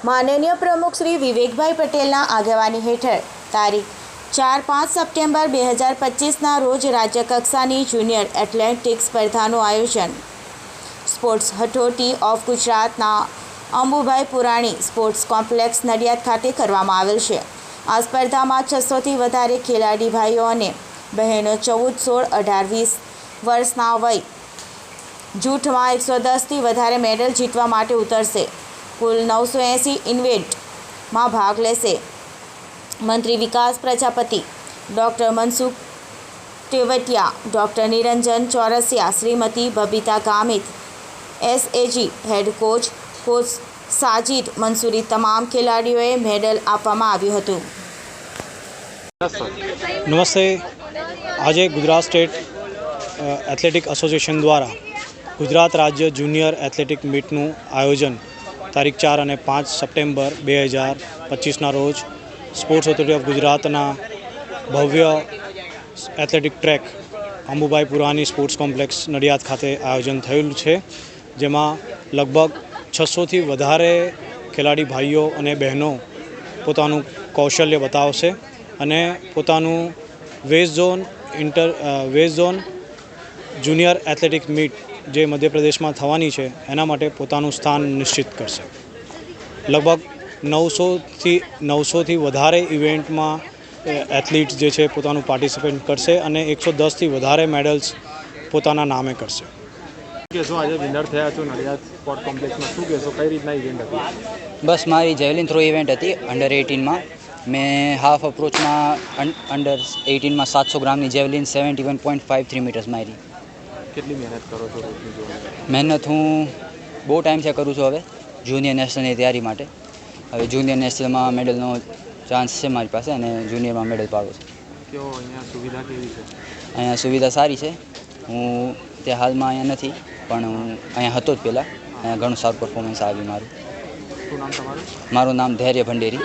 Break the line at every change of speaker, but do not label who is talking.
માનનીય પ્રમુખ શ્રી વિવેકભાઈ પટેલના આગેવાની હેઠળ તારીખ 4-5 સપ્ટેમ્બર 2025ના રોજ રાજ્યકક્ષાની જુનિયર એથ્લેટિક્સ સ્પર્ધાનું આયોજન સ્પોર્ટ્સ અથોરિટી ઓફ ગુજરાતના અંબુભાઈ પુરાણી સ્પોર્ટ્સ કોમ્પ્લેક્સ નડિયાદ ખાતે કરવામાં આવેલ છે। આ સ્પર્ધામાં 600થી વધારે ખેલાડી ભાઈઓ અને બહેનો 14, 16, 18, 20 વર્ષના વય જૂથમાં 110થી વધારે મેડલ જીતવા માટે ઉતરશે। કુલ 980 ઇવેન્ટમાં ભાગ લેશે। મંત્રી Vikas Prajapati, doctor Mansukh Tewatia, doctor Niranjan Chaurasia, Shrimati Babita Gamit, SAG head coach Sajid Mansuri તમામ ખેલાડીઓએ મેડલ આપવામાં આવ્યું હતું।
નમસ્તે। આજે ગુજરાત સ્ટેટ એથ્લેટિક એસોસિએશન દ્વારા ગુજરાત રાજ્ય જુનિયર એથ્લેટિક મીટનું આયોજન તારીખ 4 અને 5 સપ્ટેમ્બર 2025ના રોજ સ્પોર્ટ્સ ઓથોરિટી ઓફ ગુજરાતના ભવ્ય એથ્લેટિક ટ્રેક અંબુભાઈ પુરાણી સ્પોર્ટ્સ કોમ્પ્લેક્સ નડિયાદ ખાતે આયોજન થયેલું છે, જેમાં લગભગ 600થી વધારે ખેલાડી ભાઈઓ અને બહેનો પોતાનું કૌશલ્ય બતાવશે અને પોતાનું west zone junior athletic meet જે મધ્યપ્રદેશમાં થવાની છે એના માટે પોતાનું સ્થાન નિશ્ચિત કરશે। લગભગ 900થી વધારે ઇવેન્ટમાં એથ્લીટ્સ જે છે પોતાનું પાર્ટિસિપેટ કરશે અને 110થી વધારે મેડલ્સ પોતાના નામે કરશે।
કહેશો આજે વિનર થયા છો નડિયાદ સ્પોર્ટ કોમ્પ્લેક્સમાં, શું કહેશો, કઈ રીતના ઇવેન્ટ હતી?
બસ મારી જેવલિન થ્રો ઇવેન્ટ હતી અંડર 18માં। મેં હાફ અપ્રોચમાં અંડર 18માં 700 ગ્રામની જેવલિન 71.53 મીટર્સ મારી।
કેટલી મહેનત કરો છો રોજની જોડે?
મહેનત હું બહુ ટાઈમથી કરું છું। હવે જુનિયર નેશનલની તૈયારી માટે હવે જુનિયર નેશનલમાં મેડલનો ચાન્સ છે મારી પાસે અને જુનિયરમાં મેડલ પાડવો છે।
કેવો અહીંયા સુવિધા કેવી છે?
અહીંયા સુવિધા સારી છે। હું ત્યાં હાલમાં અહીંયા નથી, પણ હું અહીંયા હતો જ પહેલાં। અહીંયા ઘણું સારું પરફોર્મન્સ આવ્યું મારું।
શું નામ તમારું?
મારું નામ ધૈર્ય ભંડેરી।